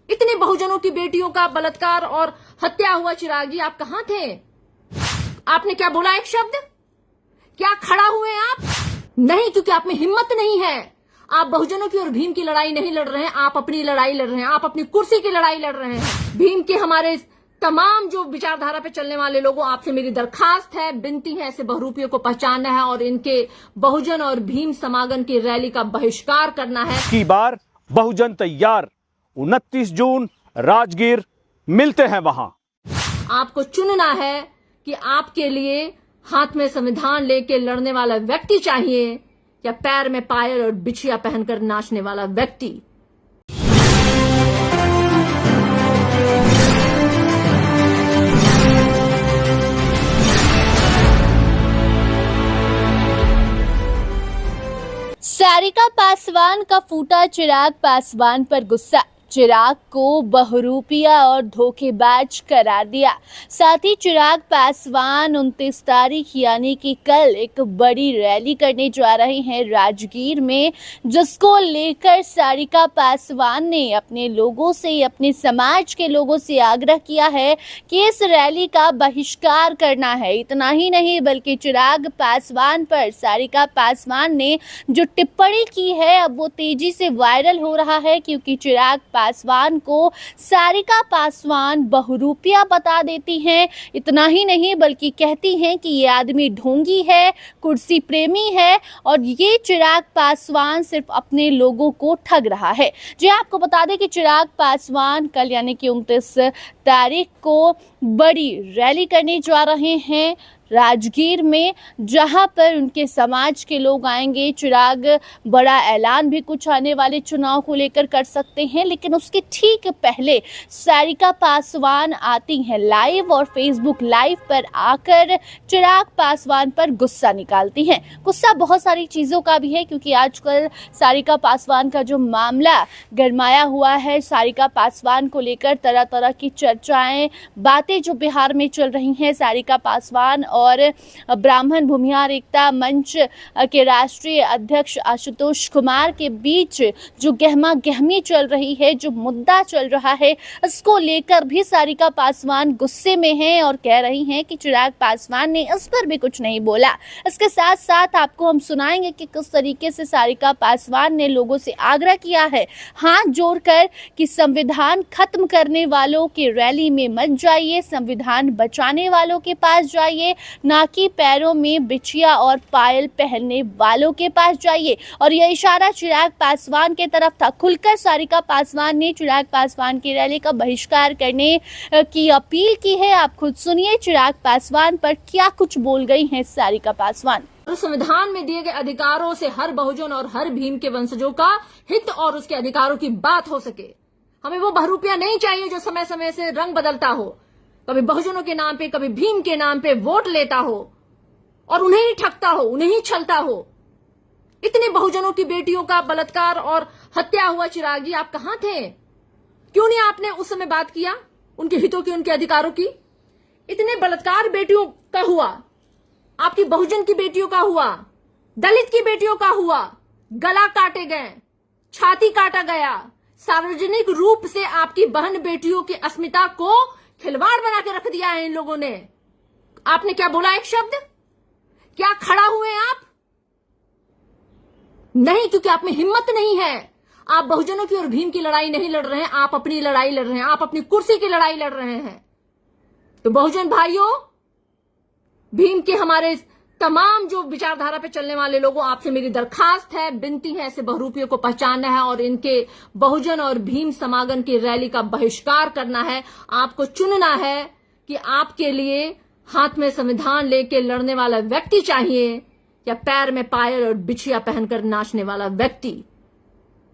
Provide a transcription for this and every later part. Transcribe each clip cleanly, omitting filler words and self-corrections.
इतने बहुजनों की बेटियों का बलात्कार और हत्या हुआ। चिराग जी, आप कहां थे? आपने क्या बोला? एक शब्द क्या खड़ा हुए आप? नहीं, क्योंकि आप में हिम्मत नहीं है। आप बहुजनों की और भीम की लड़ाई नहीं लड़ रहे हैं, आप अपनी लड़ाई लड़ रहे हैं, आप अपनी कुर्सी की लड़ाई लड़ रहे हैं। भीम के हमारे तमाम जो विचारधारा पे चलने वाले लोगों, आपसे मेरी दरखास्त है, विनती है, ऐसे बहुरूपियों को पहचानना है और इनके बहुजन और भीम समागम की रैली का बहिष्कार करना है। की बार बहुजन तैयार, 29 जून राजगीर, मिलते हैं वहां। आपको चुनना है कि आपके लिए हाथ में संविधान लेके लड़ने वाला व्यक्ति चाहिए या पैर में पायल और बिछिया पहनकर नाचने वाला व्यक्ति। सारिका पासवान का फूटा चिराग पासवान पर गुस्सा। चिराग को बहुरूपिया और धोखेबाज करार दिया। साथ ही चिराग पासवान 29 तारीख यानी कि कल एक बड़ी रैली करने जा रहे हैं राजगीर में, जिसको लेकर सारिका पासवान ने अपने लोगों से, अपने समाज के लोगों से आग्रह किया है कि इस रैली का बहिष्कार करना है। इतना ही नहीं बल्कि चिराग पासवान पर सारिका पासवान ने जो टिप्पणी की है अब वो तेजी से वायरल हो रहा है, क्योंकि चिराग पासवान को सारिका पासवान बहुरूपिया बता देती हैं। इतना ही नहीं बल्कि कहती हैं कि ये आदमी ढोंगी है, कुर्सी प्रेमी है और ये चिराग पासवान सिर्फ अपने लोगों को ठग रहा है। जी आपको बता दें कि चिराग पासवान कल यानी कि 29 तारीख को बड़ी रैली करने जा रहे हैं राजगीर में, जहां पर उनके समाज के लोग आएंगे। चिराग बड़ा ऐलान भी कुछ आने वाले चुनाव को लेकर कर सकते हैं, लेकिन उसके ठीक पहले सारिका पासवान आती हैं लाइव और फेसबुक लाइव पर आकर चिराग पासवान पर गुस्सा निकालती हैं। गुस्सा बहुत सारी चीज़ों का भी है, क्योंकि आजकल सारिका पासवान का जो मामला गरमाया हुआ है, सारिका पासवान को लेकर तरह तरह की चर्चाएं, बातें जो बिहार में चल रही हैं, सारिका पासवान और ब्राह्मण भूमिहार एकता मंच के राष्ट्रीय अध्यक्ष आशुतोष कुमार के बीच जो गहमा गहमी चल रही है, जो मुद्दा चल रहा है, इसको लेकर भी सारिका पासवान गुस्से में हैं और कह रही हैं कि चिराग पासवान ने इस पर भी कुछ नहीं बोला। इसके साथ साथ आपको हम सुनाएंगे कि किस तरीके से सारिका पासवान ने लोगों से आग्रह किया है हाथ जोड़कर कि संविधान खत्म करने वालों की रैली में मत जाइए, संविधान बचाने वालों के पास जाइए, ना कि पैरों में बिछिया और पायल पहनने वालों के पास जाइए। और यह इशारा चिराग पासवान के तरफ था। खुलकर सारिका पासवान ने चिराग पासवान की रैली का बहिष्कार करने की अपील की है। आप खुद सुनिए चिराग पासवान पर क्या कुछ बोल गई हैं सारिका पासवान। संविधान में दिए गए अधिकारों से हर बहुजन और हर भीम के वंशजों का हित और उसके अधिकारों की बात हो सके। हमें वो बहुरूपिया नहीं चाहिए जो समय समय से रंग बदलता हो, कभी बहुजनों के नाम पे, कभी भीम के नाम पे वोट लेता हो और उन्हें ही ठगता हो, उन्हें ही छलता हो। इतने बहुजनों की बेटियों का बलात्कार और हत्या हुआ। चिराग जी, आप कहां थे? क्यों नहीं आपने उस समय बात किया उनके हितों की, उनके अधिकारों की? इतने बलात्कार बेटियों का हुआ, आपकी बहुजन की बेटियों का हुआ, दलित की बेटियों का हुआ, गला काटे गए, छाती काटा गया। सार्वजनिक रूप से आपकी बहन बेटियों की अस्मिता को खिलवाड़ बना के रख दिया है इन लोगों ने। आपने क्या बोला? एक शब्द क्या खड़ा हुए आप? नहीं, क्योंकि आप में हिम्मत नहीं है। आप बहुजनों की और भीम की लड़ाई नहीं लड़ रहे हैं, आप अपनी लड़ाई लड़ रहे हैं, आप अपनी कुर्सी की लड़ाई लड़ रहे हैं। तो बहुजन भाइयों, भीम के हमारे तमाम जो विचारधारा पे चलने वाले लोगों, आपसे मेरी दरखास्त है, विनती है, ऐसे बहुरूपियों को पहचानना है और इनके बहुजन और भीम समागम की रैली का बहिष्कार करना है। आपको चुनना है कि आपके लिए हाथ में संविधान लेके लड़ने वाला व्यक्ति चाहिए या पैर में पायल और बिछिया पहनकर नाचने वाला व्यक्ति।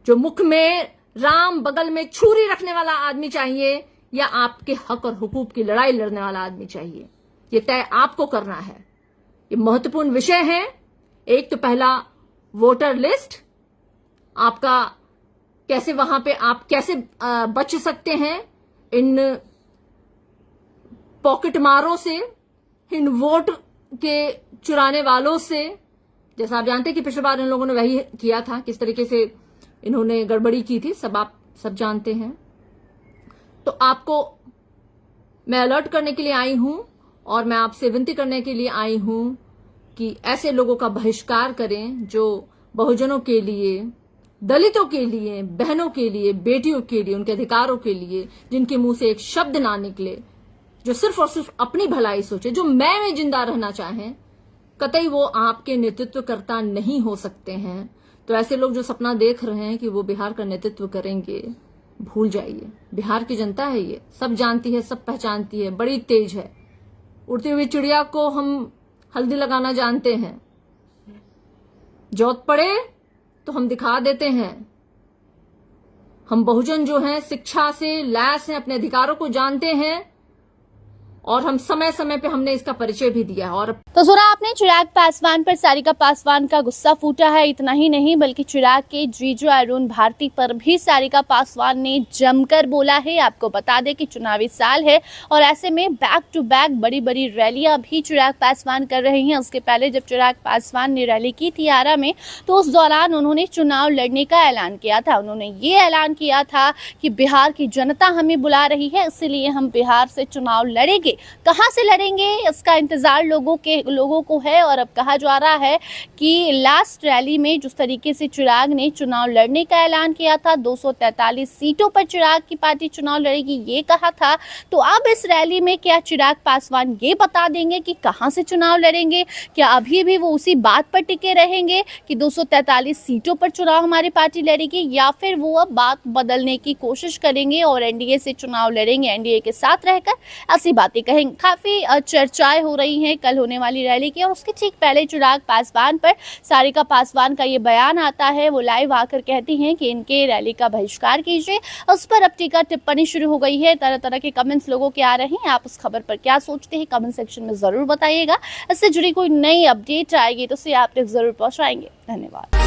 जो मुख में राम, बगल में छुरी रखने वाला आदमी चाहिए या आपके हक और हुकूक की लड़ाई लड़ने वाला आदमी चाहिए। ये तय आपको करना है। ये महत्वपूर्ण विषय है। एक तो पहला वोटर लिस्ट, आपका कैसे वहां पे आप कैसे बच सकते हैं इन पॉकेट मारों से, इन वोट के चुराने वालों से। जैसा आप जानते हैं कि पिछली बार इन लोगों ने वही किया था, किस तरीके से इन्होंने गड़बड़ी की थी, सब आप सब जानते हैं। तो आपको मैं अलर्ट करने के लिए आई हूं और मैं आपसे विनती करने के लिए आई हूं कि ऐसे लोगों का बहिष्कार करें जो बहुजनों के लिए, दलितों के लिए, बहनों के लिए, बेटियों के लिए, उनके अधिकारों के लिए, जिनके मुंह से एक शब्द ना निकले, जो सिर्फ और सिर्फ अपनी भलाई सोचे, जो मैं में जिंदा रहना चाहें, कतई वो आपके नेतृत्वकर्ता नहीं हो सकते हैं। तो ऐसे लोग जो सपना देख रहे हैं कि वो बिहार का नेतृत्व करेंगे, भूल जाइए। बिहार की जनता है, ये सब जानती है, सब पहचानती है, बड़ी तेज है। उड़ती हुई चिड़िया को हम हल्दी लगाना जानते हैं, जोत पड़े तो हम दिखा देते हैं। हम बहुजन जो हैं शिक्षा से लैस हैं, अपने अधिकारों को जानते हैं और हम समय समय पे हमने इसका परिचय भी दिया है। और तो सुना आपने चिराग पासवान पर सारिका पासवान का गुस्सा फूटा है। इतना ही नहीं बल्कि चिराग के जीजू अरुण भारती पर भी सारिका पासवान ने जमकर बोला है। आपको बता दें कि चुनावी साल है और ऐसे में बैक टू बैक बड़ी बड़ी रैलियां भी चिराग पासवान कर रहे हैं। उसके पहले जब चिराग पासवान ने रैली की थी आरा में, तो उस दौरान उन्होंने चुनाव लड़ने का ऐलान किया था। उन्होंने ये ऐलान किया था कि बिहार की जनता हमें बुला रही है, इसलिए हम बिहार से चुनाव लड़ेंगे। कहां से लड़ेंगे इसका इंतजार लोगों को है। और अब कहा जा रहा है कि लास्ट रैली में जिस तरीके से चिराग ने चुनाव लड़ने का ऐलान किया था, 243 सीटों पर चिराग की पार्टी चुनाव लड़ेगी, ये कहा था। तो अब इस रैली में क्या चिराग पासवान ये बता देंगे कि कहां से चुनाव लड़ेंगे? क्या अभी भी वो उसी बात पर टिके रहेंगे कि 243 सीटों पर चुनाव हमारी पार्टी लड़ेगी, या फिर वो अब बात बदलने की कोशिश करेंगे और एनडीए से चुनाव लड़ेंगे, एनडीए के साथ रहकर ऐसी बातें कहेंगे? काफी चर्चाएं हो रही हैं कल होने वाली रैली की। और उसके ठीक पहले चिराग पासवान पर सारिका पासवान का ये बयान आता है। वो लाइव आकर कहती हैं कि इनके रैली का बहिष्कार कीजिए। उस पर अब टीका टिप्पणी शुरू हो गई है। तरह तरह के कमेंट्स लोगों के आ रहे हैं। आप उस खबर पर क्या सोचते हैं कमेंट सेक्शन में जरूर बताइएगा। इससे जुड़ी कोई नई अपडेट आएगी तो उसे आप तक जरूर पहुंचाएंगे। धन्यवाद।